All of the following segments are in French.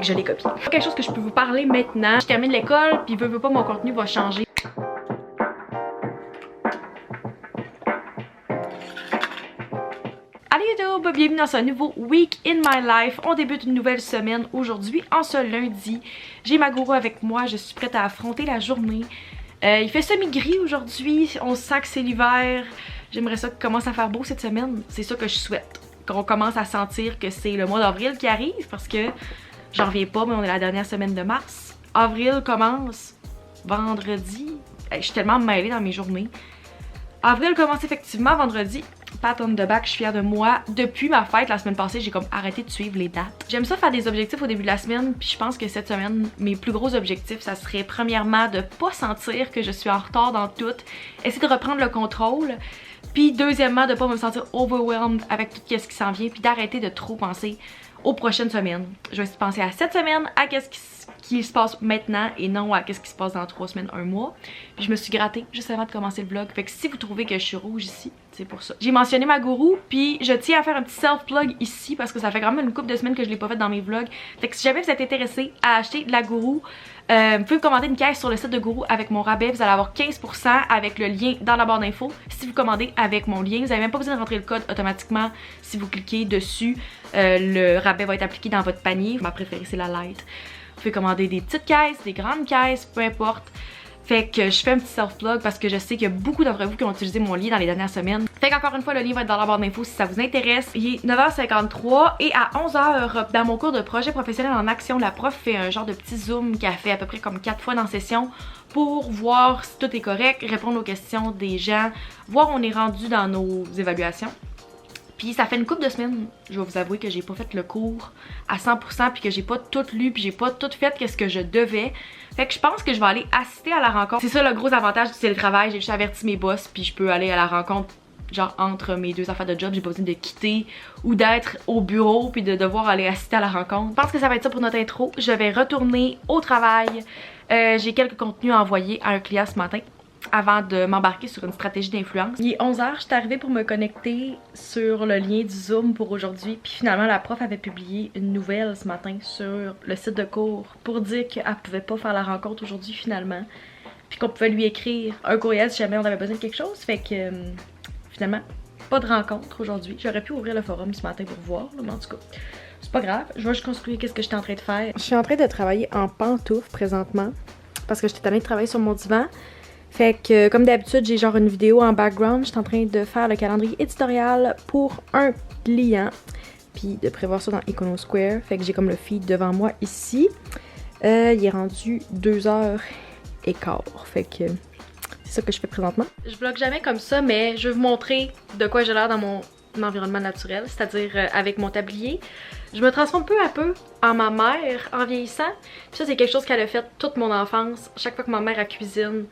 que je les copie. Quelque chose que je peux vous parler maintenant. Je termine l'école, puis veux pas mon contenu va changer. Allez YouTube, bienvenue dans ce nouveau Week in My Life. On débute une nouvelle semaine aujourd'hui, en ce lundi. J'ai ma gourou avec moi, je suis prête à affronter la journée. Il fait semi-gris aujourd'hui, on sent que c'est l'hiver. J'aimerais ça qu'il commence à faire beau cette semaine, c'est ça que je souhaite. Qu'on commence à sentir que c'est le mois d'avril qui arrive parce que j'en reviens pas, mais on est la dernière semaine de mars. Avril commence vendredi. Je suis tellement mêlée dans mes journées. Avril commence effectivement vendredi. Pat on the back, je suis fière de moi. Depuis ma fête la semaine passée, j'ai comme arrêté de suivre les dates. J'aime ça faire des objectifs au début de la semaine, puis je pense que cette semaine, mes plus gros objectifs, ça serait premièrement de pas sentir que je suis en retard dans tout, essayer de reprendre le contrôle, puis deuxièmement de pas me sentir overwhelmed avec tout ce qui s'en vient, puis d'arrêter de trop penser aux prochaines semaines. Je vais penser à cette semaine, à qu'est-ce qui se passe maintenant et non à qu'est-ce qui se passe dans 3 semaines, 1 mois. Puis je me suis grattée juste avant de commencer le vlog. Fait que si vous trouvez que je suis rouge ici, c'est pour ça. J'ai mentionné ma gourou, puis je tiens à faire un petit self-plug ici parce que ça fait quand même une couple de semaines que je l'ai pas fait dans mes vlogs. Fait que si jamais vous êtes intéressé à acheter de la gourou, vous pouvez commander une caisse sur le site de Gourou avec mon rabais. Vous allez avoir 15% avec le lien dans la barre d'infos. Si vous commandez avec mon lien, vous n'avez même pas besoin de rentrer le code automatiquement. Si vous cliquez dessus, le rabais va être appliqué dans votre panier. Ma préférée, c'est la light. Vous pouvez commander des petites caisses, des grandes caisses, peu importe. Fait que je fais un petit self-plug parce que je sais qu'il y a beaucoup d'entre vous qui ont utilisé mon lien dans les dernières semaines. Fait qu'encore une fois, le lien va être dans la barre d'infos si ça vous intéresse. Il est 9h53 et à 11h, dans mon cours de projet professionnel en action, la prof fait un genre de petit zoom qu'elle fait à peu près comme 4 fois dans la session pour voir si tout est correct, répondre aux questions des gens, voir où on est rendu dans nos évaluations. Puis ça fait une couple de semaines, je vais vous avouer que j'ai pas fait le cours à 100% puis que j'ai pas tout lu puis j'ai pas tout fait qu'est-ce que je devais. Fait que je pense que je vais aller assister à la rencontre. C'est ça le gros avantage du télétravail, j'ai juste averti mes boss puis je peux aller à la rencontre genre entre mes deux affaires de job. J'ai pas besoin de quitter ou d'être au bureau puis de devoir aller assister à la rencontre. Je pense que ça va être ça pour notre intro. Je vais retourner au travail. J'ai quelques contenus à envoyer à un client ce matin avant de m'embarquer sur une stratégie d'influence. Il est 11h, je suis arrivée pour me connecter sur le lien du Zoom pour aujourd'hui. Puis finalement, la prof avait publié une nouvelle ce matin sur le site de cours pour dire qu'elle pouvait pas faire la rencontre aujourd'hui finalement. Puis qu'on pouvait lui écrire un courriel si jamais on avait besoin de quelque chose. Fait que finalement, pas de rencontre aujourd'hui. J'aurais pu ouvrir le forum ce matin pour voir, mais en tout cas, c'est pas grave. Je vais juste construire qu'est-ce que j'étais en train de faire. Je suis en train de travailler en pantoufles présentement parce que j'étais allée travailler sur mon divan. Fait que comme d'habitude, j'ai genre une vidéo en background. Je suis en train de faire le calendrier éditorial pour un client. Puis de prévoir ça dans Iconosquare. Fait que j'ai comme le feed devant moi ici. Il est rendu 2h15. Fait que c'est ça que je fais présentement. Je vlog jamais comme ça, mais je vais vous montrer de quoi j'ai l'air dans mon environnement naturel. C'est-à-dire avec mon tablier. Je me transforme peu à peu en ma mère en vieillissant. Puis ça, c'est quelque chose qu'elle a fait toute mon enfance. Chaque fois que ma mère elle cuisine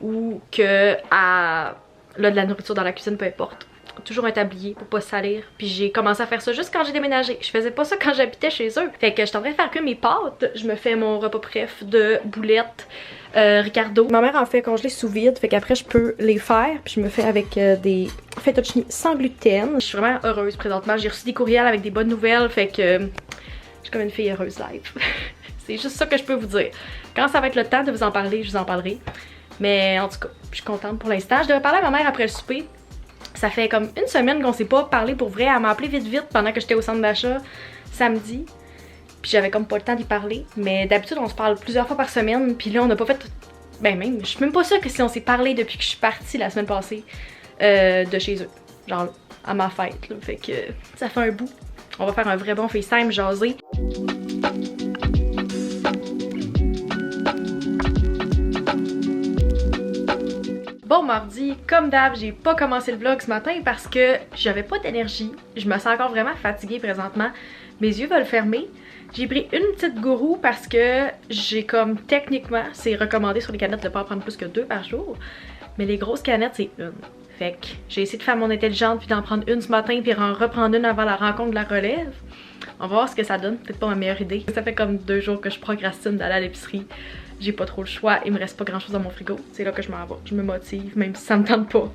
ou que a de la nourriture dans la cuisine, peu importe. Toujours un tablier pour pas salir. Puis j'ai commencé à faire ça juste quand j'ai déménagé. Je faisais pas ça quand j'habitais chez eux. Fait que je suis en train de faire que mes pâtes. Je me fais mon repas préf de boulettes Ricardo. Ma mère en fait congelé sous vide. Fait qu'après je peux les faire. Puis je me fais avec des fettuccine sans gluten. Je suis vraiment heureuse présentement. J'ai reçu des courriels avec des bonnes nouvelles. Fait que je suis comme une fille heureuse live. C'est juste ça que je peux vous dire. Quand ça va être le temps de vous en parler, je vous en parlerai. Mais en tout cas, je suis contente pour l'instant. Je devais parler à ma mère après le souper. Ça fait comme une semaine qu'on s'est pas parlé pour vrai. Elle m'a appelé vite pendant que j'étais au centre d'achat samedi. Puis j'avais comme pas le temps d'y parler. Mais d'habitude, on se parle plusieurs fois par semaine. Puis là, on n'a pas fait... Ben même, je suis même pas sûre que si on s'est parlé depuis que je suis partie la semaine passée de chez eux. Genre à ma fête, là. Fait que ça fait un bout. On va faire un vrai bon FaceTime jasé. Bon mardi, comme d'hab, j'ai pas commencé le vlog ce matin parce que j'avais pas d'énergie. Je me sens encore vraiment fatiguée présentement. Mes yeux veulent fermer. J'ai pris une petite gourou parce que j'ai comme techniquement, c'est recommandé sur les canettes de pas en prendre plus que 2 par jour. Mais les grosses canettes, c'est une. Fait que j'ai essayé de faire mon intelligente puis d'en prendre une ce matin puis en reprendre une avant la rencontre de la relève. On va voir ce que ça donne, peut-être pas ma meilleure idée. Ça fait comme 2 jours que je procrastine d'aller à l'épicerie. J'ai pas trop le choix, il me reste pas grand chose dans mon frigo. C'est là que je m'en vais. Je me motive, même si ça me tente pas.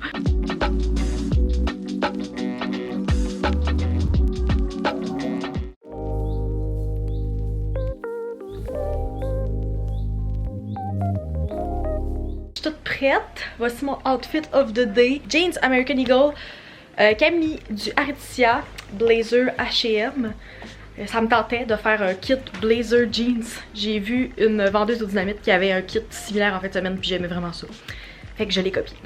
toute prête. Voici mon outfit of the day. Jeans American Eagle, Camille du Articia, blazer H&M. Ça me tentait de faire un kit blazer jeans. J'ai vu une vendeuse au Dynamite qui avait un kit similaire en fin de semaine puis j'aimais vraiment ça. Fait que je l'ai copié.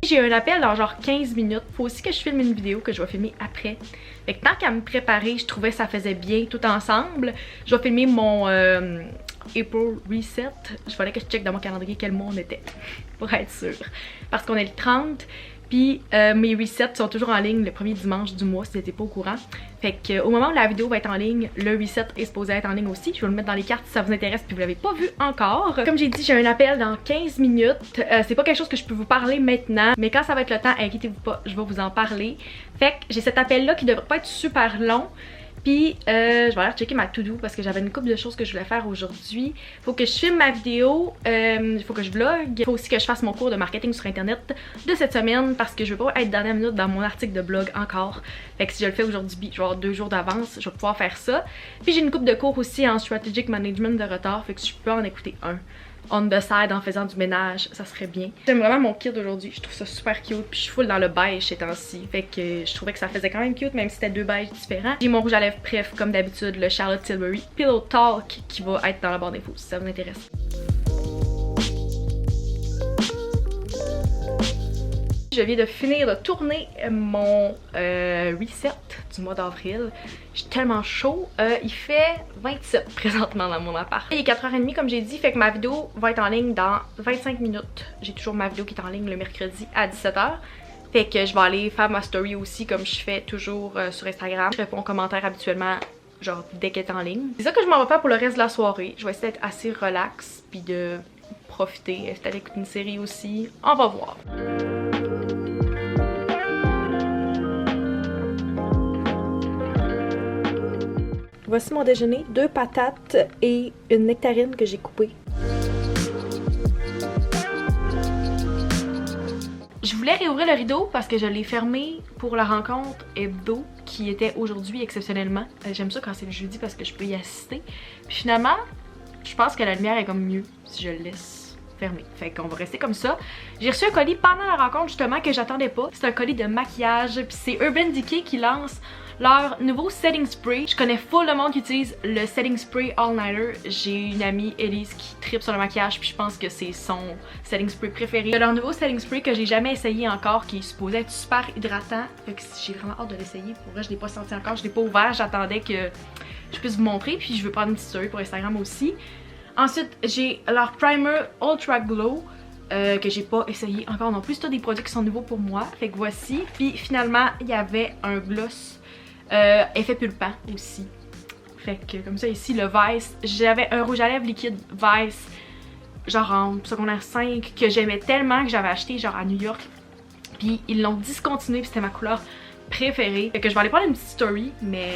J'ai un appel dans genre 15 minutes. Faut aussi que je filme une vidéo que je vais filmer après. Fait que tant qu'à me préparer, je trouvais que ça faisait bien tout ensemble. Je vais filmer mon April Reset. Je fallait que je check dans mon calendrier quel mois on était. Pour être sûre. Parce qu'on est le 30. Puis mes resets sont toujours en ligne le premier dimanche du mois si t'étais pas au courant. Fait que au moment où la vidéo va être en ligne, le reset est supposé être en ligne aussi. Je vais le mettre dans les cartes si ça vous intéresse puis vous l'avez pas vu encore. Comme j'ai dit, j'ai un appel dans 15 minutes. C'est pas quelque chose que je peux vous parler maintenant, mais quand ça va être le temps, inquiétez-vous pas, je vais vous en parler. Fait que j'ai cet appel là qui devrait pas être super long. Puis je vais aller checker ma to-do parce que j'avais une couple de choses que je voulais faire aujourd'hui. Faut que je filme ma vidéo, faut que je vlog. Faut aussi que je fasse mon cours de marketing sur internet de cette semaine parce que je veux pas être dernière minute dans mon article de blog encore. Fait que si je le fais aujourd'hui, je vais avoir 2 jours d'avance, je vais pouvoir faire ça. Puis j'ai une couple de cours aussi en strategic management de retard, fait que je peux en écouter un on the side en faisant du ménage, ça serait bien. J'aime vraiment mon kit d'aujourd'hui, je trouve ça super cute, puis je suis full dans le beige ces temps-ci, fait que je trouvais que ça faisait quand même cute même si c'était 2 beiges différents. J'ai mon rouge à lèvres préf comme d'habitude, le Charlotte Tilbury Pillow Talk qui va être dans la barre d'infos si ça vous intéresse. Je viens de finir de tourner mon reset du mois d'avril. J'ai tellement chaud. Il fait 27 présentement dans mon appart. Il est 4h30 comme j'ai dit, fait que ma vidéo va être en ligne dans 25 minutes. J'ai toujours ma vidéo qui est en ligne le mercredi à 17h. Fait que je vais aller faire ma story aussi comme je fais toujours sur Instagram. Je réponds aux commentaires habituellement genre dès qu'elle est en ligne. C'est ça que je m'en vais faire pour le reste de la soirée. Je vais essayer d'être assez relax puis de profiter, peut-être écouter une série aussi. On va voir. Voici mon déjeuner, 2 patates et une nectarine que j'ai coupée. Je voulais réouvrir le rideau parce que je l'ai fermé pour la rencontre hebdo qui était aujourd'hui exceptionnellement. J'aime ça quand c'est le jeudi parce que je peux y assister. Puis finalement, je pense que la lumière est comme mieux si je le laisse fermé. Fait qu'on va rester comme ça. J'ai reçu un colis pendant la rencontre justement que j'attendais pas. C'est un colis de maquillage puis c'est Urban Decay qui lance leur nouveau setting spray. Je connais full le monde qui utilise le setting spray All Nighter. J'ai une amie, Elise, qui tripe sur le maquillage puis je pense que c'est son setting spray préféré. Leur nouveau setting spray que j'ai jamais essayé encore, qui est supposé être super hydratant. Fait que j'ai vraiment hâte de l'essayer. Pour vrai, je l'ai pas senti encore, je l'ai pas ouvert. J'attendais que je puisse vous montrer puis je veux prendre une petite story pour Instagram aussi. Ensuite, j'ai leur primer Ultra Glow. Que j'ai pas essayé encore non plus. C'est tous des produits qui sont nouveaux pour moi. Fait que voici. Puis finalement, il y avait un gloss effet pulpant aussi. Fait que comme ça ici, le Vice. J'avais un rouge à lèvres liquide Vice, genre en secondaire 5, que j'aimais tellement que j'avais acheté genre à New York. Puis ils l'ont discontinué puis c'était ma couleur préférée. Fait que je vais aller prendre une petite story, mais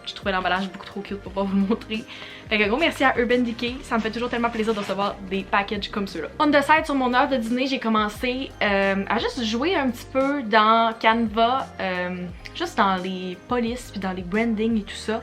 je trouvais l'emballage beaucoup trop cute pour pas vous le montrer. Fait que gros merci à Urban Decay, ça me fait toujours tellement plaisir de recevoir des packages comme ceux-là. On the side, sur mon heure de dîner, j'ai commencé à juste jouer un petit peu dans Canva, juste dans les polices puis dans les branding et tout ça.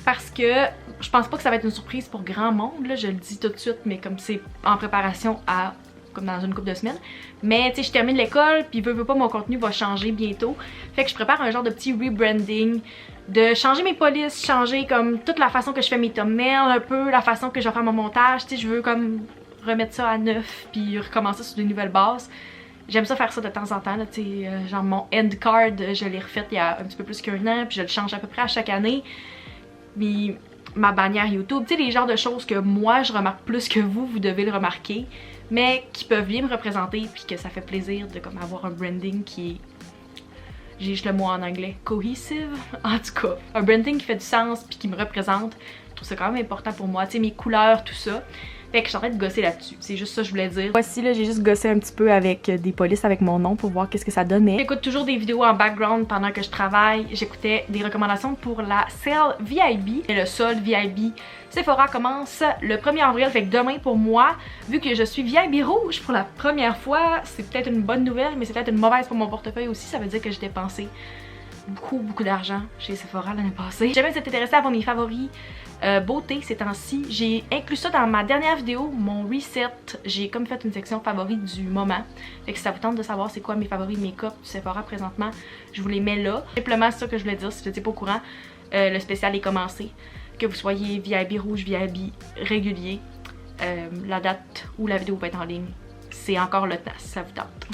Parce que je pense pas que ça va être une surprise pour grand monde, là, je le dis tout de suite, mais comme c'est en préparation à comme dans une couple de semaines. Mais tu sais, je termine l'école, puis veux pas, mon contenu va changer bientôt. Fait que je prépare un genre de petit rebranding, de changer mes polices, changer comme toute la façon que je fais mes thumbnails, un peu la façon que je vais faire mon montage. Tu sais, je veux comme remettre ça à neuf, puis recommencer sur de nouvelles bases. J'aime ça faire ça de temps en temps, tu sais, genre mon end card, je l'ai refait il y a un petit peu plus qu'1 an, puis je le change à peu près à chaque année. Puis ma bannière YouTube, tu sais, les genres de choses que moi je remarque plus que vous devez le remarquer, mais qui peuvent bien me représenter puis que ça fait plaisir de comme avoir un branding qui est, j'ai juste le mot en anglais, cohesive, en tout cas, un branding qui fait du sens puis qui me représente. Je trouve ça quand même important pour moi, tu sais, mes couleurs, tout ça. Fait que je suis en train de gosser là-dessus, c'est juste ça que je voulais dire. Voici là, j'ai juste gossé un petit peu avec des polices avec mon nom pour voir qu'est-ce que ça donnait. J'écoute toujours des vidéos en background pendant que je travaille. J'écoutais des recommandations pour la sale VIB. Et le solde VIB Sephora commence le 1er avril, fait que demain pour moi, vu que je suis VIB rouge pour la première fois, c'est peut-être une bonne nouvelle, mais c'est peut-être une mauvaise pour mon portefeuille aussi. Ça veut dire que j'ai dépensé beaucoup d'argent chez Sephora l'année passée. Si jamais vous êtes intéressé à voir mes favoris beauté ces temps-ci, j'ai inclus ça dans ma dernière vidéo, mon reset. J'ai comme fait une section favoris du moment. Fait que si ça vous tente de savoir c'est quoi mes favoris make-up du Sephora présentement, je vous les mets là. Simplement c'est ça que je voulais dire si vous n'étiez pas au courant. Le spécial est commencé. Que vous soyez VIP rouge, VIP régulier, la date où la vidéo va être en ligne, c'est encore le temps si ça vous tente.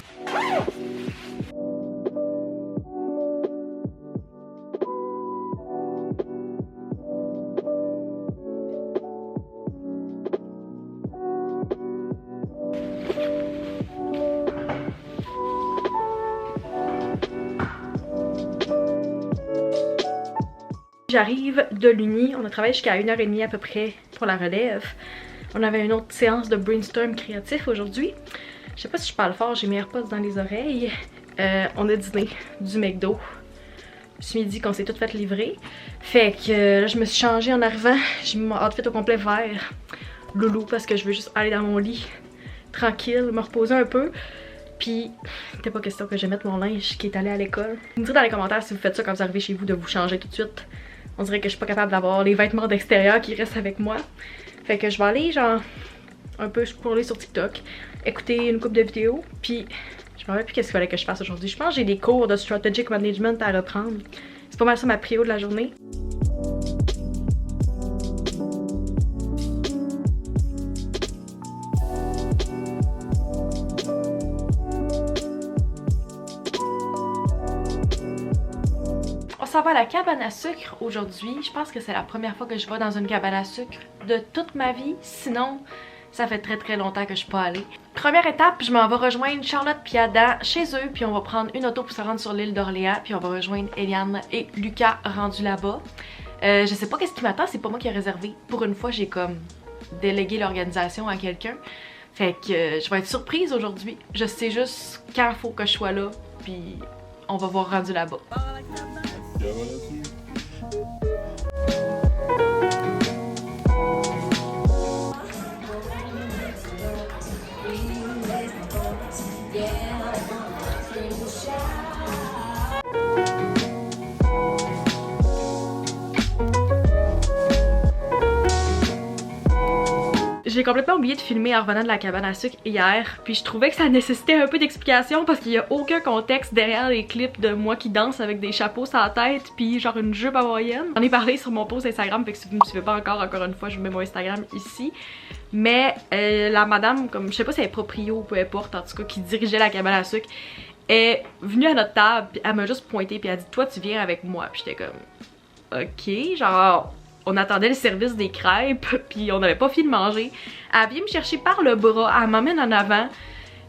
J'arrive de l'uni, on a travaillé jusqu'à 1h30 à peu près pour la relève. On avait une autre séance de brainstorm créatif aujourd'hui. Je sais pas si je parle fort, j'ai mes AirPods dans les oreilles. On a dîné du McDo. Ce midi qu'on s'est tout fait livrer. Fait que là je me suis changée en arrivant. J'ai mis mon outfit au complet vert. Loulou parce que je veux juste aller dans mon lit tranquille, me reposer un peu. Puis, c'était pas question que je mette mon linge qui est allé à l'école. Vous me direz dans les commentaires si vous faites ça quand vous arrivez chez vous de vous changer tout de suite. On dirait que je suis pas capable d'avoir les vêtements d'extérieur qui restent avec moi. Fait que je vais aller genre un peu scroller sur TikTok, écouter une couple de vidéos, puis je me rappelle plus qu'est-ce qu'il fallait que je fasse aujourd'hui. Je pense que j'ai des cours de strategic management à reprendre. C'est pas mal ça ma prio de la journée. On s'en va à la cabane à sucre aujourd'hui. Je pense que c'est la première fois que je vais dans une cabane à sucre de toute ma vie. Sinon, ça fait très longtemps que je suis pas allée. Première étape, je m'en vais rejoindre Charlotte et Adam chez eux. Puis on va prendre une auto pour se rendre sur l'île d'Orléans. Puis on va rejoindre Eliane et Lucas rendus là-bas. Je sais pas qu'est-ce qui m'attend, c'est pas moi qui ai réservé. Pour une fois, j'ai comme délégué l'organisation à quelqu'un. Fait que je vais être surprise aujourd'hui. Je sais juste quand il faut que je sois là. Puis on va voir rendu là-bas. J'ai complètement oublié de filmer en revenant de la cabane à sucre hier, puis je trouvais que ça nécessitait un peu d'explication parce qu'il y a aucun contexte derrière les clips de moi qui danse avec des chapeaux sur la tête puis genre une jupe hawaïenne. J'en ai parlé sur mon post Instagram, fait que si vous me suivez pas encore une fois, je vous mets mon Instagram ici. Mais la madame, comme je sais pas si elle est proprio ou peu importe, en tout cas qui dirigeait la cabane à sucre, est venue à notre table, puis elle m'a juste pointé puis elle a dit toi tu viens avec moi, puis j'étais comme ok, genre on attendait le service des crêpes, puis on n'avait pas fini de manger. Elle vient me chercher par le bras, elle m'emmène en avant,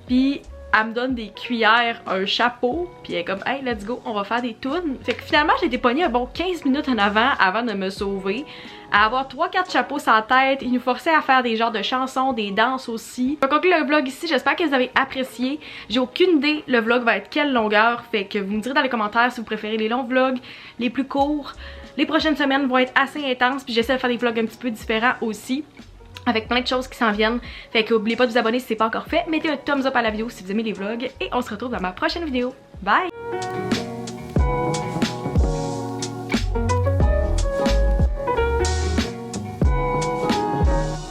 puis elle me donne des cuillères, un chapeau, puis elle est comme « Hey, let's go, on va faire des tunes ». Fait que finalement, j'ai été pognée un bon 15 minutes en avant de me sauver, à avoir 3-4 chapeaux sur la tête. Ils nous forçaient à faire des genres de chansons, des danses aussi. Je vais conclure le vlog ici, j'espère que vous avez apprécié. J'ai aucune idée le vlog va être quelle longueur, fait que vous me direz dans les commentaires si vous préférez les longs vlogs, les plus courts. Les prochaines semaines vont être assez intenses, puis j'essaie de faire des vlogs un petit peu différents aussi, avec plein de choses qui s'en viennent. Fait que n'oubliez pas de vous abonner si c'est pas encore fait. Mettez un thumbs up à la vidéo si vous aimez les vlogs, et on se retrouve dans ma prochaine vidéo. Bye!